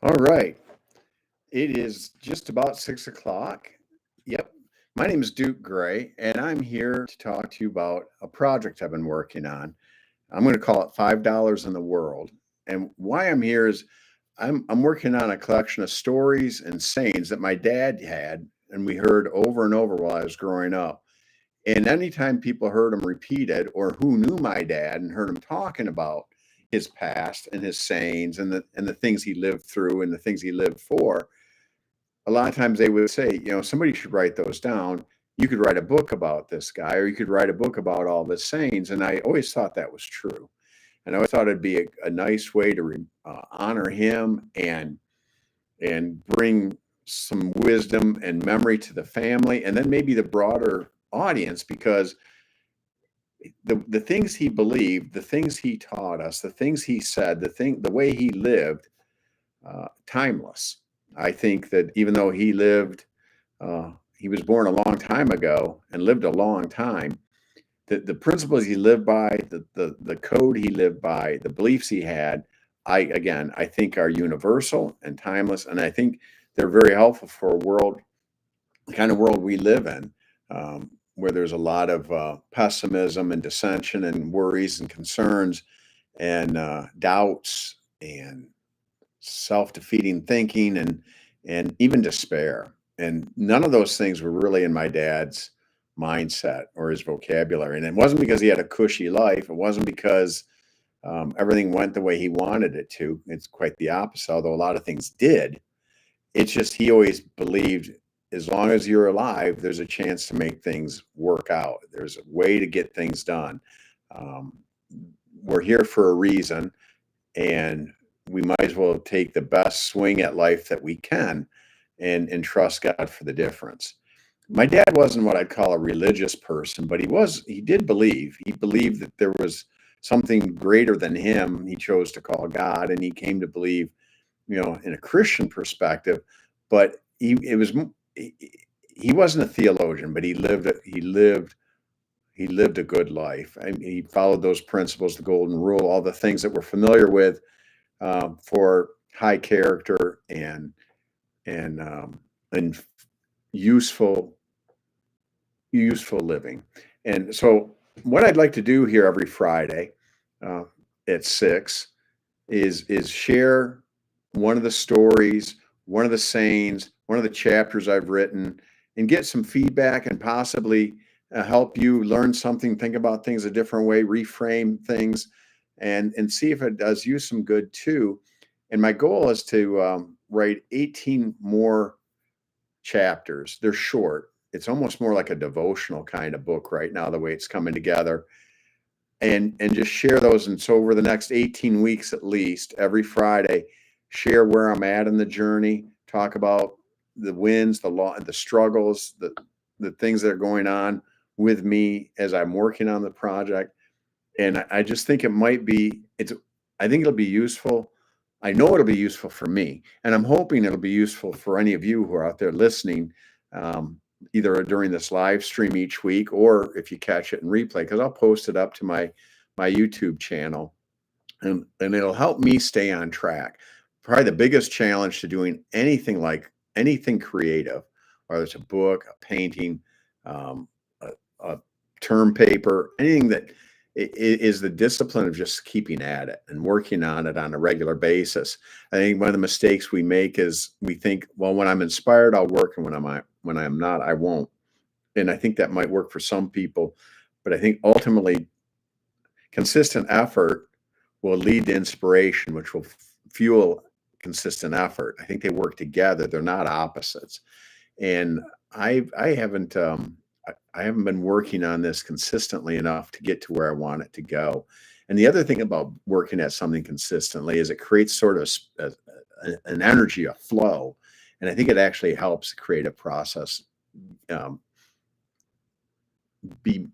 All right. It is just about 6 o'clock. Yep. My name is Duke Gray, and I'm here to talk to you about a project I've been working on. I'm going to call it $5 in the World. And why I'm here is I'm working on a collection of stories and sayings that my dad had, and we heard over and over while I was growing up. And anytime people heard him repeated or who knew my dad and heard him talking about his past and his sayings and the things he lived through and the things he lived for, a lot of times they would say, somebody should write those down. You could write a book about this guy, or you could write a book about all the sayings. And I always thought that was true. And I always thought it'd be a nice way to honor him and bring some wisdom and memory to the family, and then maybe the broader audience, because the things he believed, the things he taught us, the things he said, the way he lived, timeless. I think that even though he was born a long time ago and lived a long time, the principles he lived by, the code he lived by, the beliefs he had, I think are universal and timeless, and I think they're very helpful for the kind of world we live in, where there's a lot of pessimism and dissension and worries and concerns and doubts and self-defeating thinking and even despair. And none of those things were really in my dad's mindset or his vocabulary. And it wasn't because he had a cushy life. It wasn't because everything went the way he wanted it to. It's quite the opposite, although a lot of things did. It's just he always believed as long as you're alive, there's a chance to make things work out. There's a way to get things done. Um, we're here for a reason, and we might as well take the best swing at life that we can and trust God for the difference. My dad wasn't what I'd call a religious person, but he did believe. He believed that there was something greater than him he chose to call God, and he came to believe, in a Christian perspective, but he wasn't a theologian, but he lived a good life. I mean, he followed those principles, the golden rule, all the things that we're familiar with, for high character and useful living. And so, what I'd like to do here every Friday uh, at 6 is share one of the stories, one of the sayings, one of the chapters I've written, and get some feedback and possibly help you learn something, think about things a different way, reframe things, and see if it does you some good too. And my goal is to write 18 more chapters. They're short. It's almost more like a devotional kind of book right now, the way it's coming together, and just share those. And so over the next 18 weeks, at least every Friday, share where I'm at in the journey, talk about the wins, the struggles, the things that are going on with me as I'm working on the project. And I just think I think it'll be useful. I know it'll be useful for me, and I'm hoping it'll be useful for any of you who are out there listening, um, either during this live stream each week or if you catch it in replay, because I'll post it up to my YouTube channel, and it'll help me stay on track. Probably the biggest challenge to doing anything creative, whether it's a book, a painting, um, a term paper, anything that is the discipline of just keeping at it and working on it on a regular basis. I think one of the mistakes we make is we think, well, when I'm inspired, I'll work, and when I'm not, I won't. And I think that might work for some people, but I think ultimately consistent effort will lead to inspiration, which will fuel consistent effort. I think they work together. They're not opposites. And I haven't I haven't been working on this consistently enough to get to where I want it to go. And the other thing about working at something consistently is it creates sort of an energy, a flow, and I think it actually helps the creative process um, be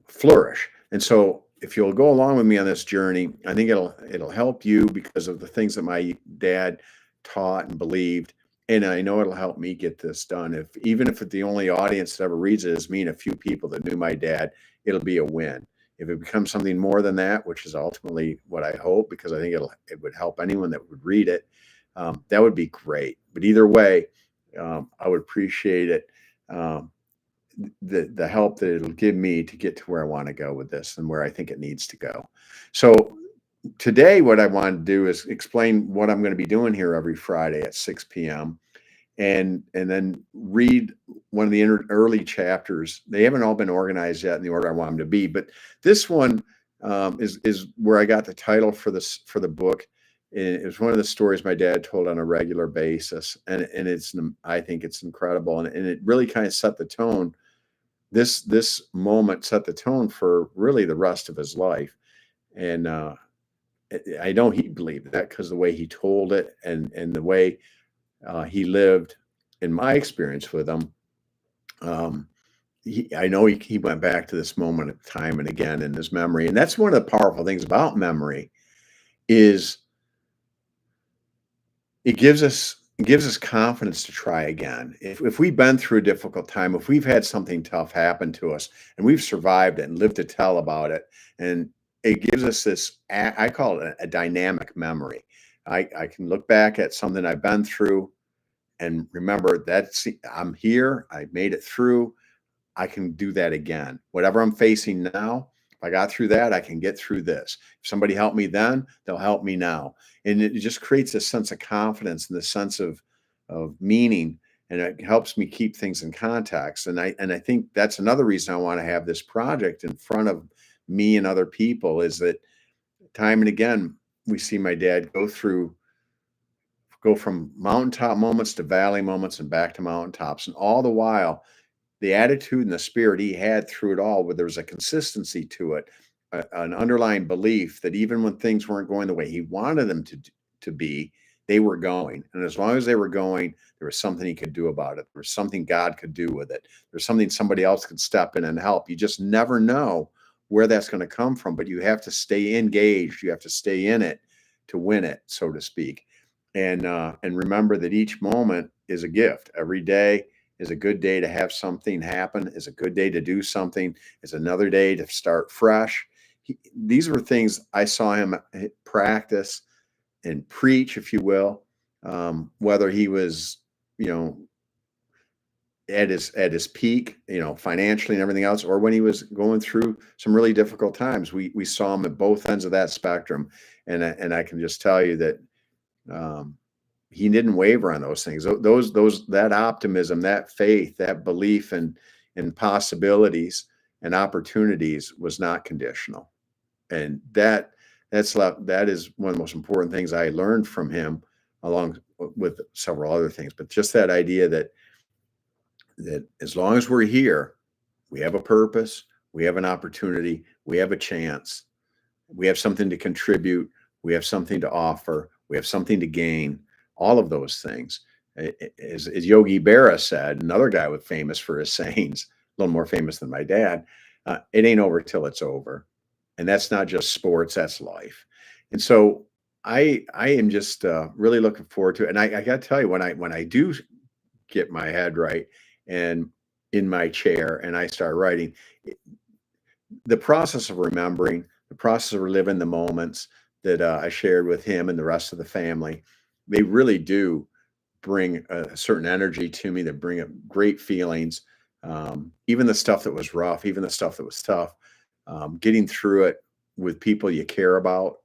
flourish. And so, if you'll go along with me on this journey, I think it'll help you because of the things that my dad taught and believed, and I know it'll help me get this done. Even if the only audience that ever reads it is me and a few people that knew my dad, it'll be a win. If it becomes something more than that, which is ultimately what I hope, because I think it would help anyone that would read it, that would be great. But either way, I would appreciate it. Um, the help that it'll give me to get to where I want to go with this and where I think it needs to go. So today, what I want to do is explain what I'm going to be doing here every Friday at 6 p.m. And then read one of the early chapters. They haven't all been organized yet in the order I want them to be, but this one is where I got the title for the book. It was one of the stories my dad told on a regular basis, and I think it's incredible, and it really kind of set the tone. This moment set the tone for really the rest of his life, and I know he believed that because the way he told it and the way he lived. In my experience with him, um, I know he went back to this moment time and again in his memory, and that's one of the powerful things about memory is it gives us confidence to try again. If we've been through a difficult time, if we've had something tough happen to us and we've survived it and lived to tell about it, and it gives us this, I call it a dynamic memory. I can look back at something I've been through and remember I'm here. I made it through. I can do that again. Whatever I'm facing now, if I got through that, I can get through this. If somebody helped me then, they'll help me now. And it just creates a sense of confidence and the sense of meaning. And it helps me keep things in context. And I think that's another reason I want to have this project in front of me and other people is that time and again, we see my dad go from mountaintop moments to valley moments and back to mountaintops. And all the while, the attitude and the spirit he had through it all, where there was a consistency to it, an underlying belief that even when things weren't going the way he wanted them to be, they were going. And as long as they were going, there was something he could do about it. There was something God could do with it. There's something somebody else could step in and help. You just never know where that's going to come from, but you have to stay engaged. You have to stay in it to win it, so to speak. And remember that each moment is a gift. Every day is a good day to have something happen, is a good day to do something, is another day to start fresh. These were things I saw him practice and preach, if you will, whether he was, you know, at his peak, financially and everything else, or when he was going through some really difficult times. We saw him at both ends of that spectrum, and I can just tell you that um, he didn't waver on those things. That optimism, that faith, that belief in possibilities and opportunities was not conditional. And that is one of the most important things I learned from him, along with several other things. But just that idea that as long as we're here, we have a purpose, we have an opportunity, we have a chance, we have something to contribute, we have something to offer, we have something to gain, all of those things. As Yogi Berra said, another guy with famous for his sayings, a little more famous than my dad, it ain't over till it's over. And that's not just sports, that's life. And so I am just really looking forward to it. And I got to tell you, when I do get my head right and in my chair and I start writing, the process of remembering, the process of reliving the moments that I shared with him and the rest of the family, they really do bring a certain energy to me that bring up great feelings. Even the stuff that was rough, even the stuff that was tough, getting through it with people you care about,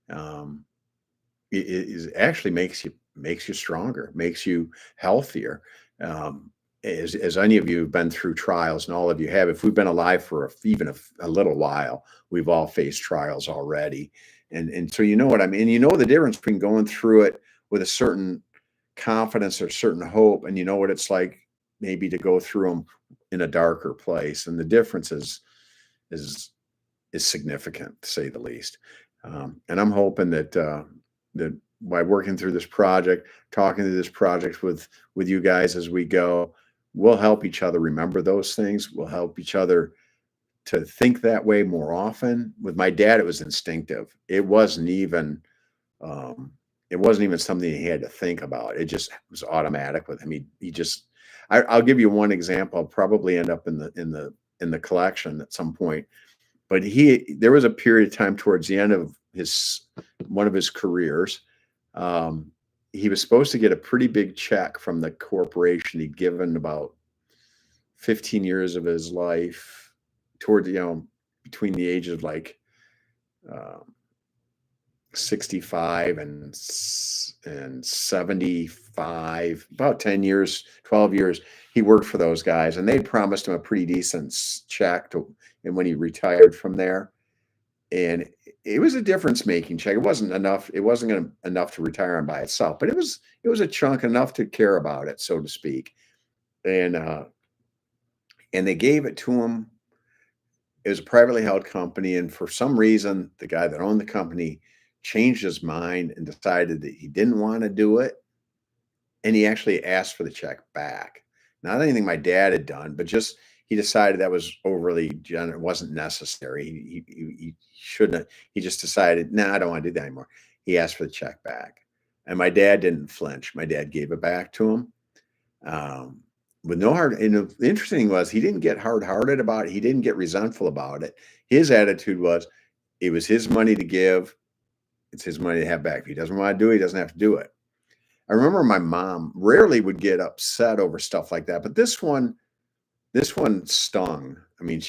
um, actually makes you stronger, makes you healthier. Um, as any of you have been through trials, and all of you have, if we've been alive for even a little while, we've all faced trials already, and so you know what I mean. You know the difference between going through it with a certain confidence or certain hope, and you know what it's like maybe to go through them in a darker place, and the difference is is significant to say the least. And I'm hoping that by working through this project, talking through this project with you guys as we go, we'll help each other remember those things. We'll help each other to think that way more often. With my dad, it was instinctive. Um, it wasn't even something he had to think about. It just was automatic with him. He just. I'll give you one example. I'll probably end up in the collection at some point. But there was a period of time towards the end of his one of his careers. Um, he was supposed to get a pretty big check from the corporation. He'd given about 15 years of his life toward, between the ages of like um, 65 and 75, about 10 years, 12 years. He worked for those guys, and they promised him a pretty decent check and when he retired from there. And it was a difference making check. It wasn't enough. It wasn't enough to retire on by itself, but it was a chunk enough to care about it, so to speak. And they gave it to him. It was a privately held company, and for some reason, the guy that owned the company changed his mind and decided that he didn't want to do it, and he actually asked for the check back. Not anything my dad had done, but just he decided that was overly generous. It wasn't necessary. He shouldn't have. He just decided, no, I don't want to do that anymore. He asked for the check back, and my dad didn't flinch. My dad gave it back to him. With no hard. And the interesting was he didn't get hard-hearted about it. He didn't get resentful about it. His attitude was, it was his money to give. It's his money to have back. If he doesn't want to do it, he doesn't have to do it. I remember my mom rarely would get upset over stuff like that, but this one stung. I mean,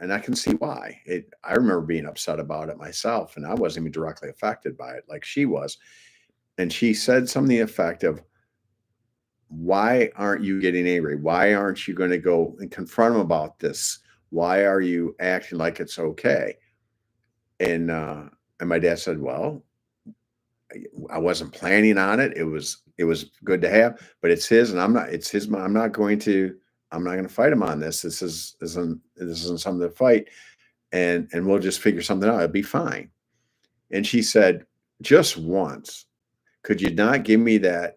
and I can see why. I remember being upset about it myself, and I wasn't even directly affected by it like she was. And she said something effective. Why aren't you getting angry? Why aren't you going to go and confront him about this? Why are you acting like it's okay? And my dad said, well, I wasn't planning on it. It was good to have, but it's his, and it's his. I'm not going to fight him on this. This isn't something to fight, and we'll just figure something out. It'll be fine. And she said, just once, could you not give me that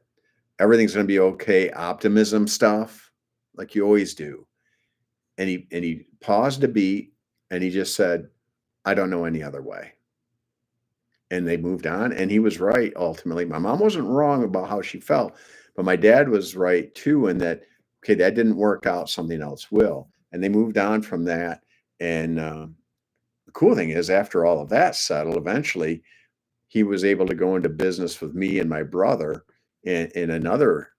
everything's going to be okay optimism stuff like you always do? And he paused a beat, and he just said, I don't know any other way. And they moved on, and he was right. Ultimately, my mom wasn't wrong about how she felt, but my dad was right too, in that, okay, that didn't work out, something else will. And they moved on from that. And the cool thing is, after all of that settled, eventually he was able to go into business with me and my brother in another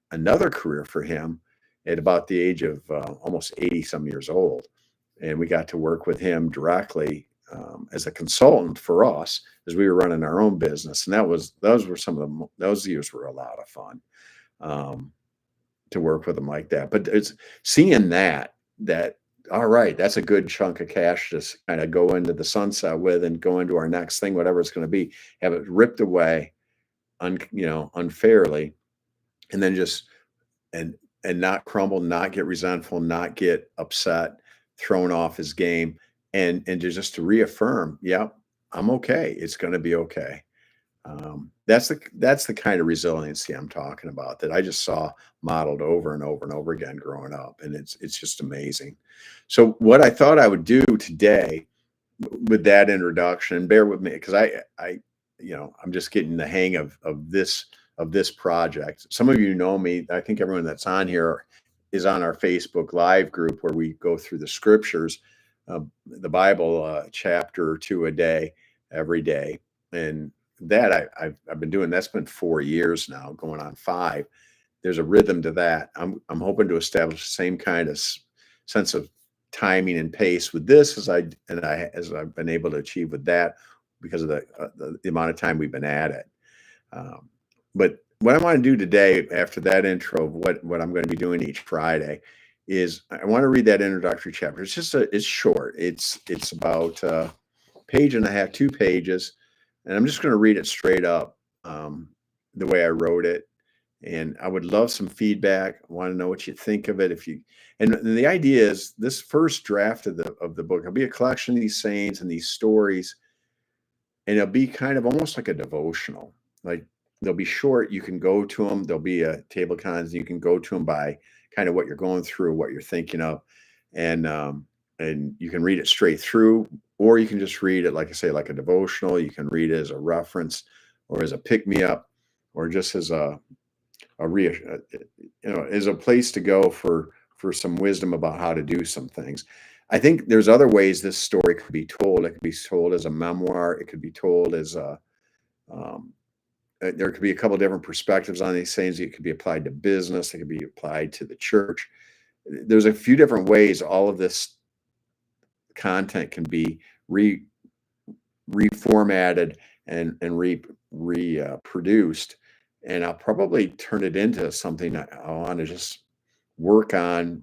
career for him at about the age of almost 80 some years old. And we got to work with him directly as a consultant for us as we were running our own business. And those years were a lot of fun to work with them like that. But it's seeing that, all right, that's a good chunk of cash to kind of go into the sunset with and go into our next thing, whatever it's going to be, have it ripped away unfairly, and then just and not crumble, not get resentful, not get upset, thrown off his game, and just to reaffirm, yep, I'm okay. It's going to be okay. That's the kind of resiliency I'm talking about, that I just saw modeled over and over and over again growing up, and it's just amazing. So what I thought I would do today with that introduction, bear with me because I'm just getting the hang of this project. Some of you know me. I think everyone that's on here is on our Facebook Live group where we go through the scriptures, the Bible, chapter or two a day, every day, and that I've been doing. That's been 4 years now, going on 5. There's a rhythm to that. I'm hoping to establish the same kind of sense of timing and pace with this as I've been able to achieve with that, because of the amount of time we've been at it. But what I want to do today, after that intro of what I'm going to be doing each Friday, is I want to read that introductory chapter. It's short. It's about page and a half, 2 pages, and I'm just going to read it straight up, the way I wrote it. And I would love some feedback. I want to know what you think of it. And the idea is, this first draft of the book, it'll be a collection of these sayings and these stories, and it'll be kind of almost like a devotional. Like, they'll be short. You can go to them. There'll be a table of contents. You can go to them by kind of what you're going through, what you're thinking of, and you can read it straight through, or you can just read it, like I say, like a devotional. You can read it as a reference, or as a pick me up, or just as as a place to go for some wisdom about how to do some things. I think there's other ways this story could be told. It could be told as a memoir. It could be told as there could be a couple different perspectives on these things. It could be applied to business. It could be applied to the church. There's a few different ways all of this content can be reformatted and reproduced. And I'll probably turn it into something I want to just work on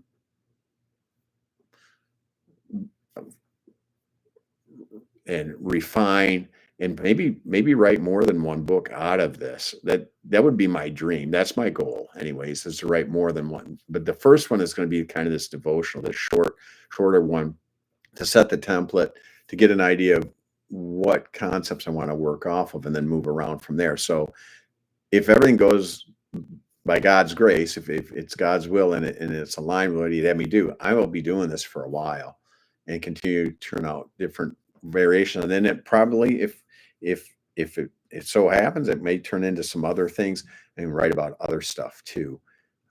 and refine, and maybe write more than one book out of this. That would be my dream. That's my goal anyways, is to write more than one. But the first one is going to be kind of this devotional, this shorter one, to set the template, to get an idea of what concepts I want to work off of, and then move around from there. So if everything goes by God's grace, if it's God's will and it's aligned with what He'd have me do, I will be doing this for a while and continue to turn out different variations. And then it probably, if it so happens, it may turn into some other things and write about other stuff too.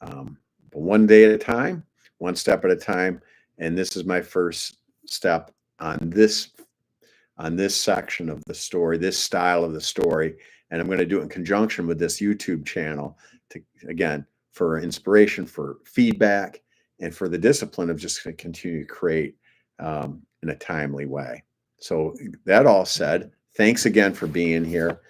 But one day at a time, one step at a time. And this is my first step on this section of the story, this style of the story. And I'm going to do it in conjunction with this YouTube channel to, again, for inspiration, for feedback, and for the discipline of just going to continue to create in a timely way. So that all said, thanks again for being here.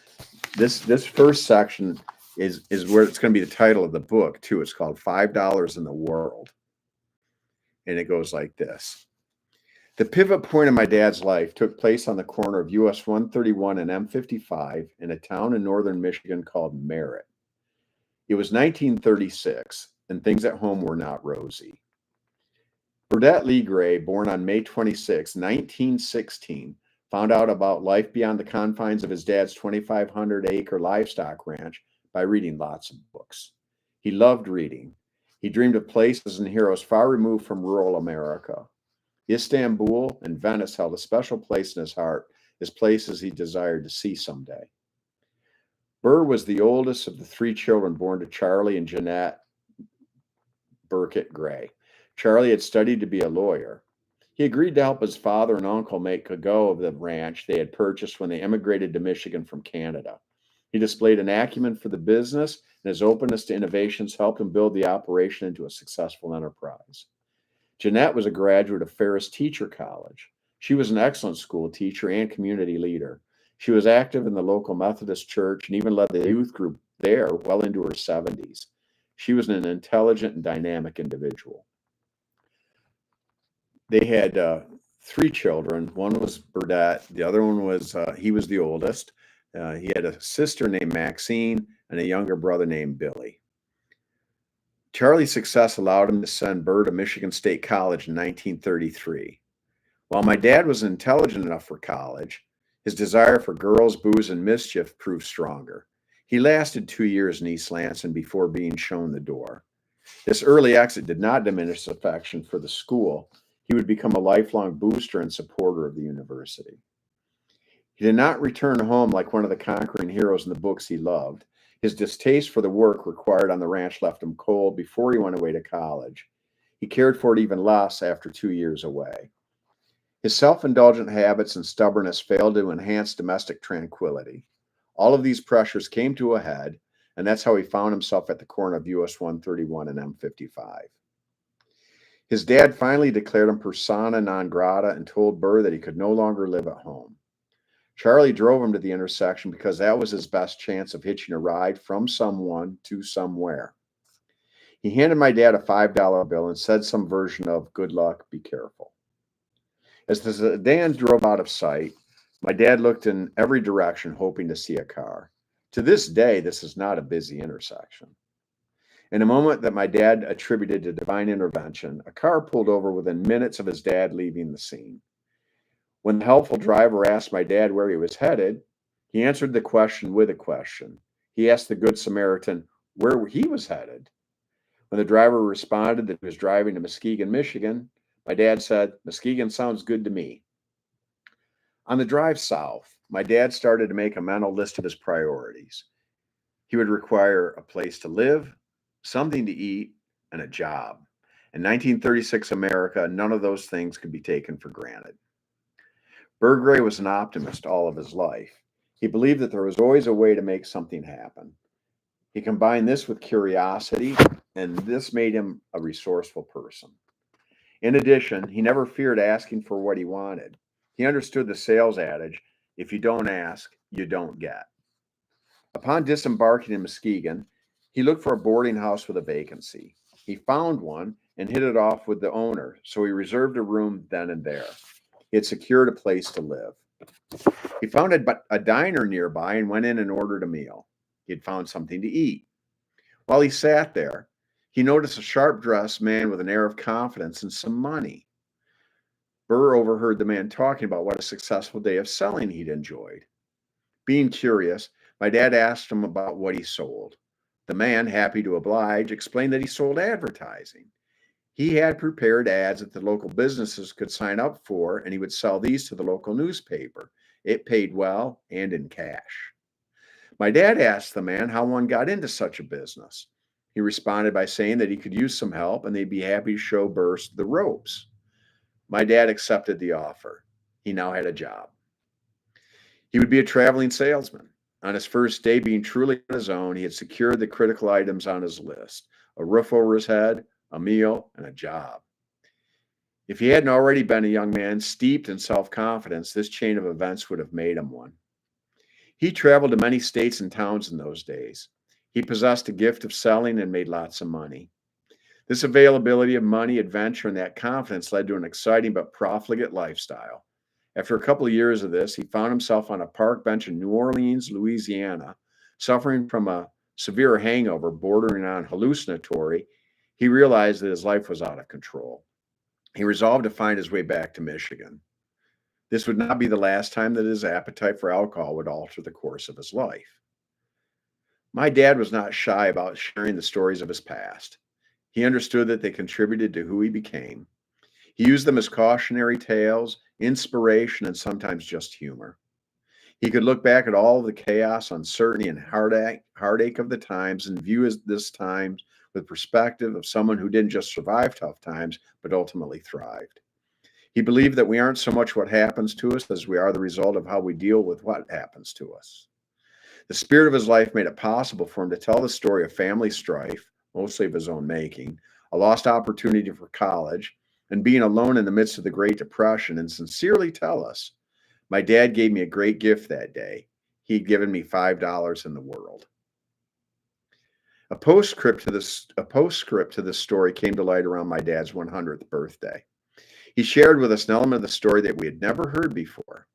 This first section is where it's going to be the title of the book too. It's called $5 in the World. And it goes like this. The pivot point in my dad's life took place on the corner of US 131 and M55 in a town in northern Michigan called Merritt. It was 1936, and things at home were not rosy. Burdett Lee Gray, born on May 26, 1916, found out about life beyond the confines of his dad's 2,500-acre livestock ranch by reading lots of books. He loved reading. He dreamed of places and heroes far removed from rural America. Istanbul and Venice held a special place in his heart as places he desired to see someday. Burr was the oldest of the three children born to Charlie and Jeanette Burkett Gray. Charlie had studied to be a lawyer. He agreed to help his father and uncle make a go of the ranch they had purchased when they emigrated to Michigan from Canada. He displayed an acumen for the business, and his openness to innovations helped him build the operation into a successful enterprise. Jeanette was a graduate of Ferris Teacher College. She was an excellent school teacher and community leader. She was active in the local Methodist church and even led the youth group there well into her 70s. She was an intelligent and dynamic individual. They had three children. One was Burdett. The other one was, he was the oldest. He had a sister named Maxine and a younger brother named Billy. Charlie's success allowed him to send Burr to Michigan State College in 1933. While my dad was intelligent enough for college, his desire for girls, booze, and mischief proved stronger. He lasted 2 years in East Lansing before being shown the door. This early exit did not diminish his affection for the school. He would become a lifelong booster and supporter of the university. He did not return home like one of the conquering heroes in the books he loved. His distaste for the work required on the ranch left him cold before he went away to college. He cared for it even less after 2 years away. His self-indulgent habits and stubbornness failed to enhance domestic tranquility. All of these pressures came to a head, and that's how he found himself at the corner of US 131 and M55. His dad finally declared him persona non grata and told Burr that he could no longer live at home. Charlie drove him to the intersection because that was his best chance of hitching a ride from someone to somewhere. He handed my dad a $5 bill and said some version of, "Good luck, be careful." As the sedan drove out of sight, my dad looked in every direction, hoping to see a car. To this day, this is not a busy intersection. In a moment that my dad attributed to divine intervention, a car pulled over within minutes of his dad leaving the scene. When the helpful driver asked my dad where he was headed, he answered the question with a question. He asked the Good Samaritan where he was headed. When the driver responded that he was driving to Muskegon, Michigan, my dad said, "Muskegon sounds good to me." On the drive south, my dad started to make a mental list of his priorities. He would require a place to live, something to eat, and a job. In 1936 America, none of those things could be taken for granted. Burr Gray was an optimist all of his life. He believed that there was always a way to make something happen. He combined this with curiosity, and this made him a resourceful person. In addition, he never feared asking for what he wanted. He understood the sales adage, if you don't ask, you don't get. Upon disembarking in Muskegon, he looked for a boarding house with a vacancy. He found one and hit it off with the owner, so he reserved a room then and there. He had secured a place to live. He found a diner nearby and went in and ordered a meal. He had found something to eat. While he sat there, he noticed a sharp-dressed man with an air of confidence and some money. Burr overheard the man talking about what a successful day of selling he'd enjoyed. Being curious, my dad asked him about what he sold. The man, happy to oblige, explained that he sold advertising. He had prepared ads that the local businesses could sign up for, and he would sell these to the local newspaper. It paid well and in cash. My dad asked the man how one got into such a business. He responded by saying that he could use some help and they'd be happy to show Burr the ropes. My dad accepted the offer. He now had a job. He would be a traveling salesman. On his first day, being truly on his own, he had secured the critical items on his list: a roof over his head, a meal, and a job. If he hadn't already been a young man steeped in self-confidence, this chain of events would have made him one. He traveled to many states and towns in those days. He possessed a gift of selling and made lots of money. This availability of money, adventure, and that confidence led to an exciting but profligate lifestyle. After a couple of years of this, he found himself on a park bench in New Orleans, Louisiana, suffering from a severe hangover bordering on hallucinatory. He realized that his life was out of control. He resolved to find his way back to Michigan. This would not be the last time that his appetite for alcohol would alter the course of his life. My dad was not shy about sharing the stories of his past. He understood that they contributed to who he became. He used them as cautionary tales, inspiration, and sometimes just humor. He could look back at all the chaos, uncertainty, and heartache of the times and view this time with perspective of someone who didn't just survive tough times, but ultimately thrived. He believed that we aren't so much what happens to us as we are the result of how we deal with what happens to us. The spirit of his life made it possible for him to tell the story of family strife, mostly of his own making, a lost opportunity for college, and being alone in the midst of the Great Depression, and sincerely tell us, my dad gave me a great gift that day. He'd given me $5 in the world. A postscript to this story came to light around my dad's 100th birthday. He shared with us an element of the story that we had never heard before.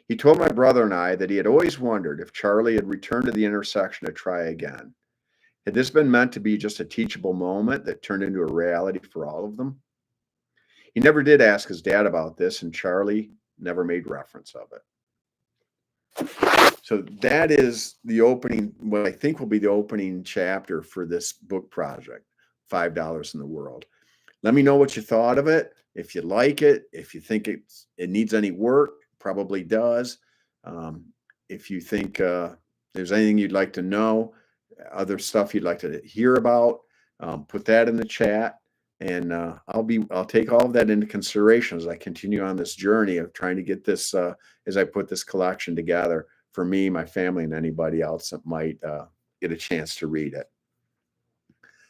He told my brother and I that he had always wondered if Charlie had returned to the intersection to try again. Had this been meant to be just a teachable moment that turned into a reality for all of them? He never did ask his dad about this, and Charlie never made reference of it. So that is the opening, what I think will be the opening chapter for this book project, $5 in the World. Let me know what you thought of it. If you like it, if you think it needs any work, probably does. If you think there's anything you'd like to know, other stuff you'd like to hear about, put that in the chat, and I'll take all of that into consideration as I continue on this journey of trying to get this as I put this collection together for me, my family, and anybody else that might get a chance to read it.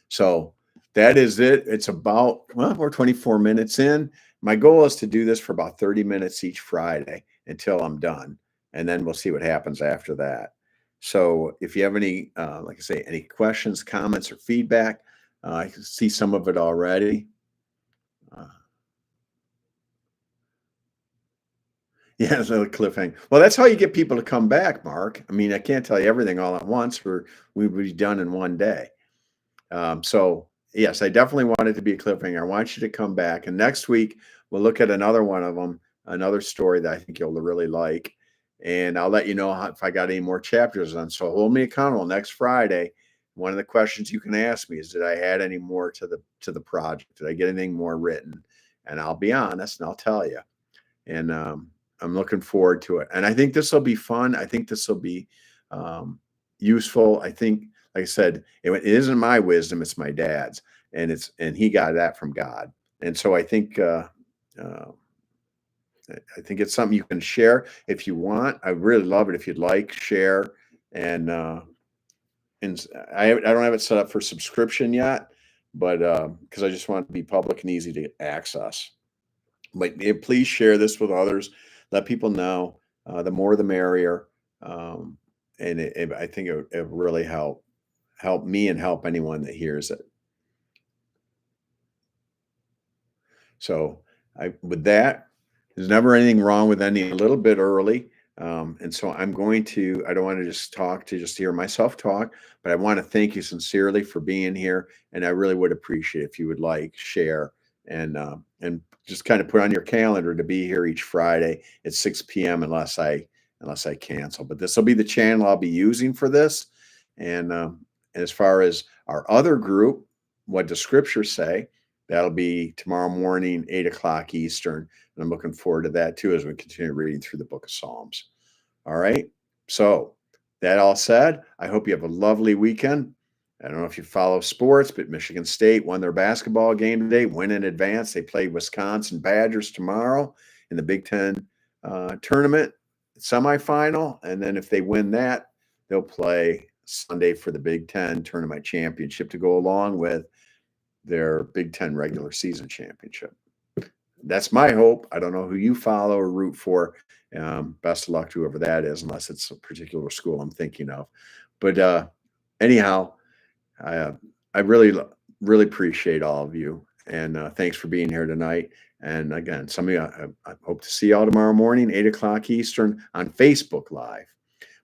So that is it. It's about, well, we're 24 minutes in. My goal is to do this for about 30 minutes each Friday until I'm done. And then we'll see what happens after that. So if you have any, like I say, any questions, comments, or feedback, I can see some of it already. Yeah, it's a cliffhanger. Well, that's how you get people to come back, Mark. I mean, I can't tell you everything all at once, or we would be done in one day. So yes, I definitely want it to be a cliffhanger. I want you to come back. And next week, we'll look at another one of them, another story that I think you'll really like. And I'll let you know if I got any more chapters on. So hold me accountable next Friday. One of the questions you can ask me is, did I add any more to the project? Did I get anything more written? And I'll be honest and I'll tell you. And I'm looking forward to it. And I think this will be fun. I think this will be useful. I think, like I said, it isn't my wisdom, it's my dad's. And he got that from God. And so I think I think it's something you can share if you want. I really love it if you'd like, share, and I don't have it set up for subscription yet, but because I just want it to be public and easy to access. But please share this with others. Let people know. The more, the merrier. Um, and I think it really help me and help anyone that hears it. So with that, there's never anything wrong with ending a little bit early. And so I don't want to just talk to just hear myself talk, but I want to thank you sincerely for being here. And I really would appreciate if you would like, share, and just kind of put on your calendar to be here each Friday at 6 p.m. unless I cancel. But this will be the channel I'll be using for this. And as far as our other group, what does Scripture say? That'll be tomorrow morning, 8 o'clock Eastern. And I'm looking forward to that too as we continue reading through the book of Psalms. All right. So, that all said, I hope you have a lovely weekend. I don't know if you follow sports, but Michigan State won their basketball game today, win in advance. They play Wisconsin Badgers tomorrow in the Big Ten tournament semifinal. And then if they win that, they'll play Sunday for the Big Ten tournament championship to go along with their Big Ten regular season championship. That's my hope. I don't know who you follow or root for. Best of luck to whoever that is, unless it's a particular school I'm thinking of. But anyhow, I I really appreciate all of you, and thanks for being here tonight. And again, some of you, I hope to see y'all tomorrow morning, 8 o'clock Eastern on Facebook Live.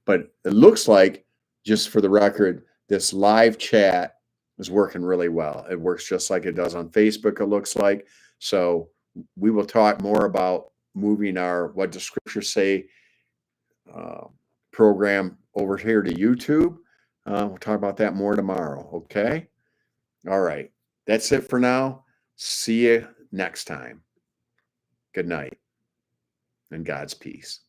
But it looks like, just for the record, this live chat is working really well. It works just like it does on Facebook, it looks like. So we will talk more about moving our What Does Scripture Say uh, program over here to YouTube. We'll talk about that more tomorrow. Okay. All right. That's it for now. See you next time. Good night and God's peace.